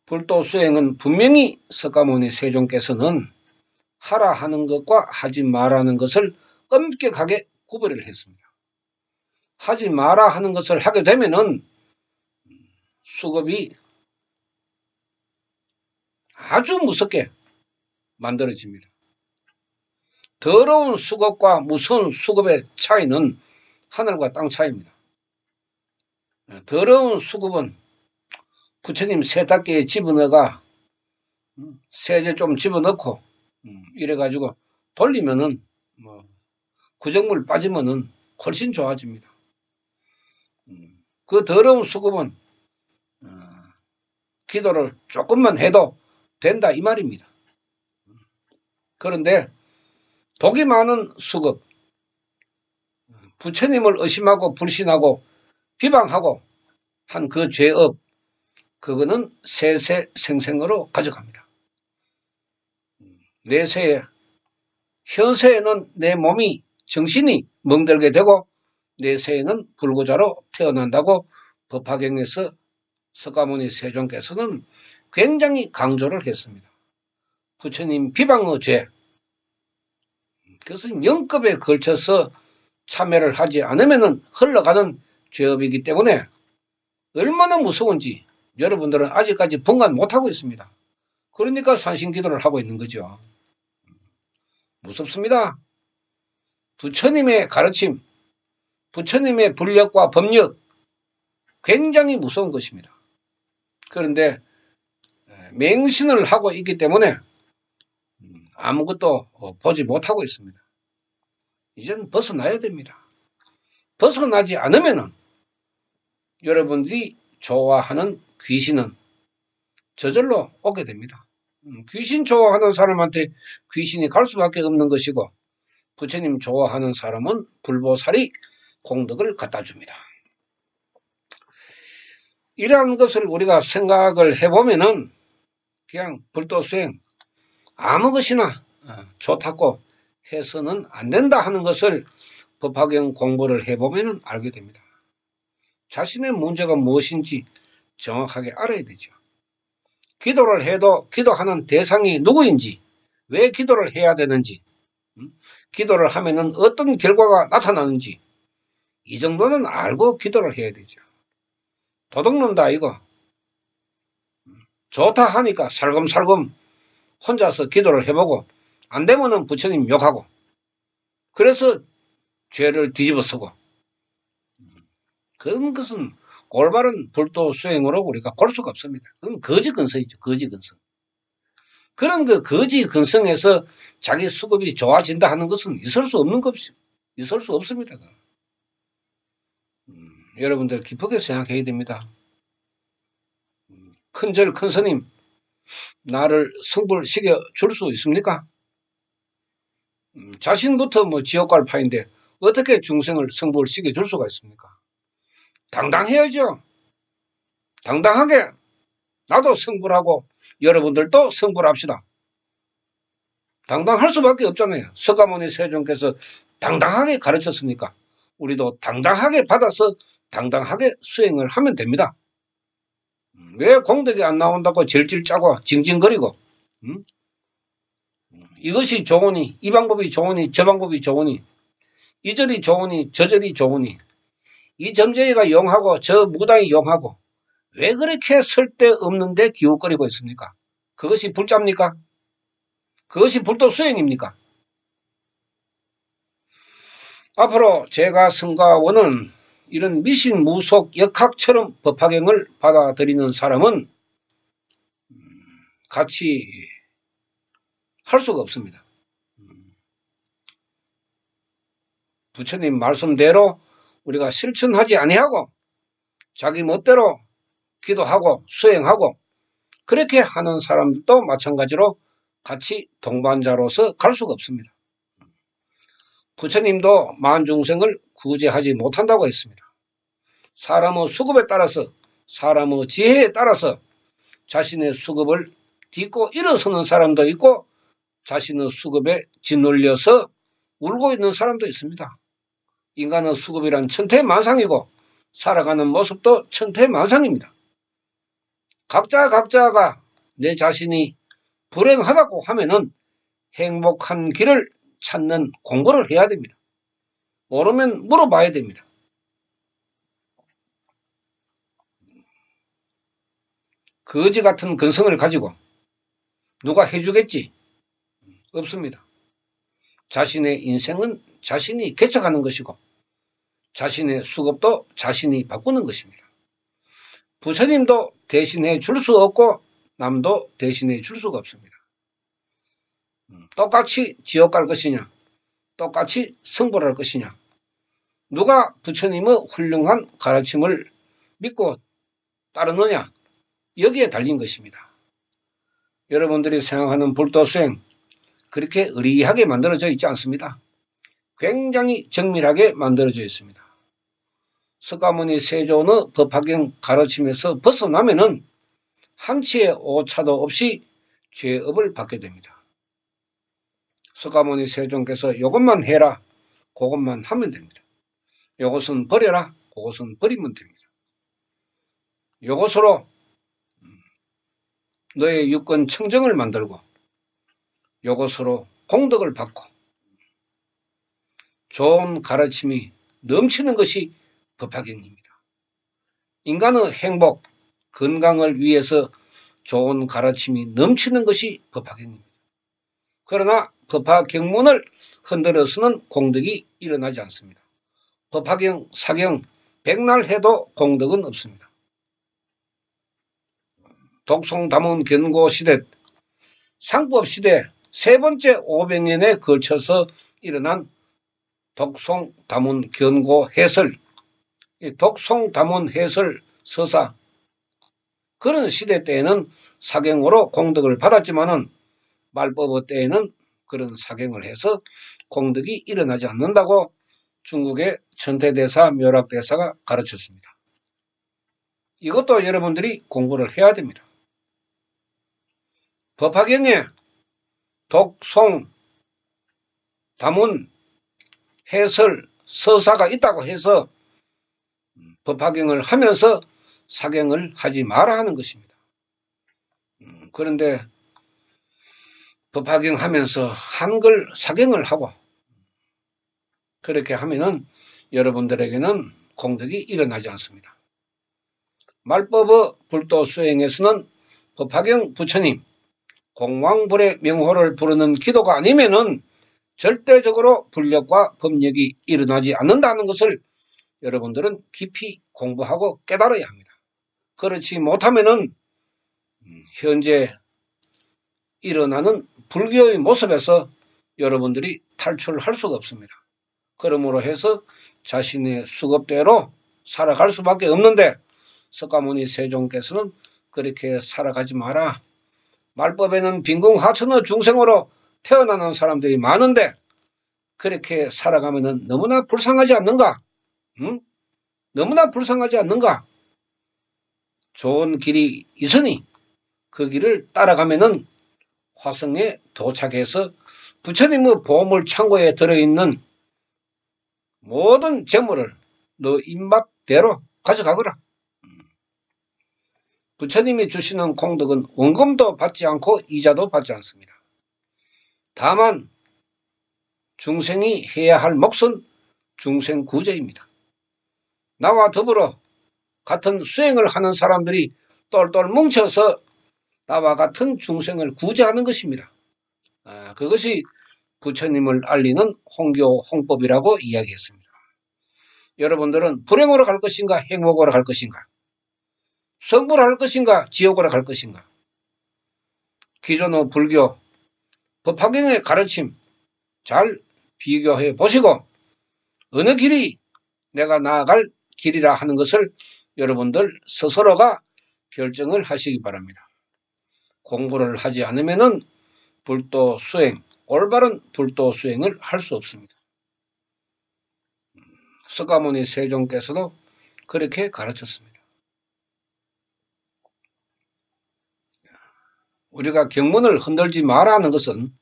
불도 수행은 분명히 석가모니 세존께서는 하라 하는 것과 하지 말라는 것을 엄격하게 구별을 했습니다. 하지 마라 하는 것을 하게 되면은 수급이 아주 무섭게 만들어집니다. 더러운 수급과 무서운 수급의 차이는 하늘과 땅 차이입니다. 더러운 수급은 부처님 세탁기에 집어넣어가 세제 좀 집어넣고 이래가지고 돌리면은 구정물 빠지면은 훨씬 좋아집니다. 그 더러운 수급은 기도를 조금만 해도 된다 이 말입니다. 그런데 독이 많은 수급, 부처님을 의심하고 불신하고 비방하고 한 그 죄업, 그거는 세세생생으로 가져갑니다. 내세에, 현세에는 내 몸이, 정신이 멍들게 되고 내세에는 불구자로 태어난다고 법화경에서 석가모니 세존께서는 굉장히 강조를 했습니다. 부처님 비방의 죄, 그것은 영급에 걸쳐서 참여를 하지 않으면 흘러가는 죄업이기 때문에 얼마나 무서운지 여러분들은 아직까지 분간 못하고 있습니다. 그러니까 산신기도를 하고 있는 거죠. 무섭습니다. 부처님의 가르침, 부처님의 불력과 법력 굉장히 무서운 것입니다. 그런데 맹신을 하고 있기 때문에 아무것도 보지 못하고 있습니다. 이젠 벗어나야 됩니다. 벗어나지 않으면 여러분들이 좋아하는 귀신은 저절로 오게 됩니다. 귀신 좋아하는 사람한테 귀신이 갈 수밖에 없는 것이고 부처님 좋아하는 사람은 불보살이 공덕을 갖다 줍니다. 이러한 것을 우리가 생각을 해보면은 그냥 불도수행 아무 것이나 좋다고 해서는 안 된다 하는 것을 법화경 공부를 해보면 알게 됩니다. 자신의 문제가 무엇인지 정확하게 알아야 되죠. 기도를 해도 기도하는 대상이 누구인지, 왜 기도를 해야 되는지, 기도를 하면은 어떤 결과가 나타나는지 이 정도는 알고 기도를 해야 되죠. 도둑놈다 이거. 좋다 하니까 살금살금 혼자서 기도를 해보고 안 되면은 부처님 욕하고 그래서 죄를 뒤집어 쓰고 그런 것은 올바른 불도 수행으로 우리가 볼 수가 없습니다. 그건 거지 근성이죠. 거지 근성. 그런 그 거지 근성에서 자기 수급이 좋아진다 하는 것은 있을 수 없는 것이 있을 수 없습니다. 여러분들 깊게 생각해야 됩니다. 큰절 큰 스님 나를 성불시켜 줄 수 있습니까? 자신부터 뭐 지옥 갈 파인데 어떻게 중생을 성불시켜 줄 수가 있습니까? 당당해야죠. 당당하게 나도 성불하고 여러분들도 성불합시다. 당당할 수밖에 없잖아요. 석가모니 세존께서 당당하게 가르쳤으니까 우리도 당당하게 받아서 당당하게 수행을 하면 됩니다. 왜 공덕이 안 나온다고 질질 짜고 징징거리고 이것이 좋으니 이 방법이 좋으니 저 방법이 좋으니 이 절이 좋으니 저 절이 좋으니 이 점쟁이가 용하고 저 무당이 용하고 왜 그렇게 쓸데없는데 기웃거리고 있습니까? 그것이 불자입니까? 그것이 불도수행입니까? 앞으로 제가 승가원은 이런 미신무속 역학처럼 법화경을 받아들이는 사람은 같이 할 수가 없습니다. 부처님 말씀대로 우리가 실천하지 아니하고 자기 멋대로 기도하고 수행하고 그렇게 하는 사람들도 마찬가지로 같이 동반자로서 갈 수가 없습니다. 부처님도 만중생을 구제하지 못한다고 했습니다. 사람의 수급에 따라서 사람의 지혜에 따라서 자신의 수급을 딛고 일어서는 사람도 있고 자신의 수급에 짓눌려서 울고 있는 사람도 있습니다. 인간의 수급이란 천태만상이고 살아가는 모습도 천태만상입니다. 각자가 내 자신이 불행하다고 하면은 행복한 길을 찾는 공부를 해야 됩니다. 모르면 물어봐야 됩니다. 거지 같은 근성을 가지고 누가 해주겠지? 없습니다. 자신의 인생은 자신이 개척하는 것이고 자신의 수급도 자신이 바꾸는 것입니다. 부처님도 대신해 줄 수 없고 남도 대신해 줄 수가 없습니다. 똑같이 지옥 갈 것이냐 똑같이 승부를 할 것이냐 누가 부처님의 훌륭한 가르침을 믿고 따르느냐 여기에 달린 것입니다. 여러분들이 생각하는 불도수행 그렇게 의리하게 만들어져 있지 않습니다. 굉장히 정밀하게 만들어져 있습니다. 석가모니 세존의 법화경 가르침에서 벗어나면은 한치의 오차도 없이 죄업을 받게 됩니다. 석가모니 세존께서 이것만 해라, 그것만 하면 됩니다. 이것은 버려라, 그것은 버리면 됩니다. 이것으로 너의 육권 청정을 만들고 이것으로 공덕을 받고 좋은 가르침이 넘치는 것이 법화경입니다. 인간의 행복, 건강을 위해서 좋은 가르침이 넘치는 것이 법화경입니다. 그러나 법화경문을 흔들어서는 공덕이 일어나지 않습니다. 법화경, 사경, 백날 해도 공덕은 없습니다. 독송다문 견고시대, 상법시대 세 번째 500년에 걸쳐서 일어난 독송다문 견고해설, 독송다문 해설 서사 그런 시대 때에는 사경으로 공덕을 받았지만은 말법의 때에는 그런 사경을 해서 공덕이 일어나지 않는다고 중국의 천태대사 묘락대사가 가르쳤습니다. 이것도 여러분들이 공부를 해야 됩니다. 법화경에 독송, 다문, 해설, 서사가 있다고 해서 법화경을 하면서 사경을 하지 마라 하는 것입니다. 그런데 법화경 하면서 한글 사경을 하고 그렇게 하면은 여러분들에게는 공덕이 일어나지 않습니다. 말법의 불도 수행에서는 법화경 부처님 공왕불의 명호를 부르는 기도가 아니면은 절대적으로 불력과 법력이 일어나지 않는다는 것을 여러분들은 깊이 공부하고 깨달아야 합니다. 그렇지 못하면은 현재 일어나는 불교의 모습에서 여러분들이 탈출할 수가 없습니다. 그러므로 해서 자신의 수급대로 살아갈 수밖에 없는데 석가모니 세종께서는 그렇게 살아가지 마라. 말법에는 빈궁하천의 중생으로 태어나는 사람들이 많은데 그렇게 살아가면 너무나 불쌍하지 않는가? 응? 너무나 불쌍하지 않는가? 좋은 길이 있으니 그 길을 따라가면은 화성에 도착해서 부처님의 보물 창고에 들어있는 모든 재물을 너 입맛대로 가져가거라. 부처님이 주시는 공덕은 원금도 받지 않고 이자도 받지 않습니다. 다만 중생이 해야 할 몫은 중생 구제입니다. 나와 더불어 같은 수행을 하는 사람들이 똘똘 뭉쳐서 나와 같은 중생을 구제하는 것입니다. 그것이 부처님을 알리는 홍교 홍법이라고 이야기했습니다. 여러분들은 불행으로 갈 것인가 행복으로 갈 것인가, 성불을 할 것인가 지옥으로 갈 것인가, 기존의 불교 법화경의 가르침 잘 비교해 보시고 어느 길이 내가 나아갈 길이라 하는 것을 여러분들 스스로가 결정을 하시기 바랍니다. 공부를 하지 않으면은 불도 수행, 올바른 불도 수행을 할 수 없습니다. 석가모니 세종께서도 그렇게 가르쳤습니다. 우리가 경문을 흔들지 마라는 것은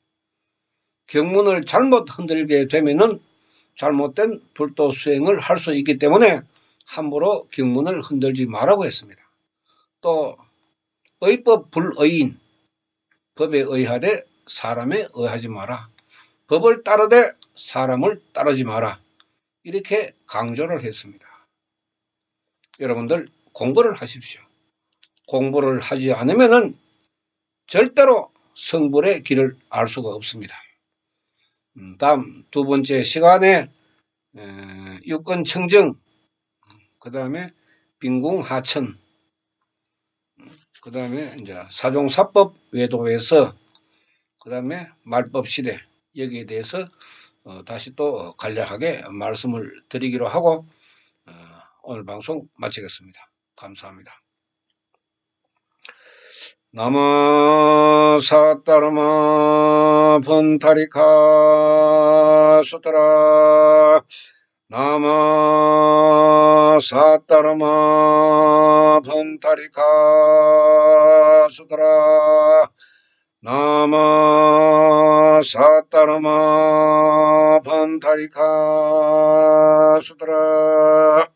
경문을 잘못 흔들게 되면은 잘못된 불도 수행을 할 수 있기 때문에 함부로 경문을 흔들지 마라고 했습니다. 또 의법 불의인, 법에 의하되 사람에 의하지 마라. 법을 따르되 사람을 따르지 마라. 이렇게 강조를 했습니다. 여러분들 공부를 하십시오. 공부를 하지 않으면은 절대로 성불의 길을 알 수가 없습니다. 다음 두 번째 시간에 육건청정, 그 다음에 빈궁하천, 그 다음에 이제 사종사법 외도에서, 그 다음에 말법시대, 여기에 대해서 다시 또 간략하게 말씀을 드리기로 하고 오늘 방송 마치겠습니다. 감사합니다. 나마 사따르마 분타리카 수트라. 나마 사따르마 분타리카 수트라. 나마 사따르마 분타리카 수트라.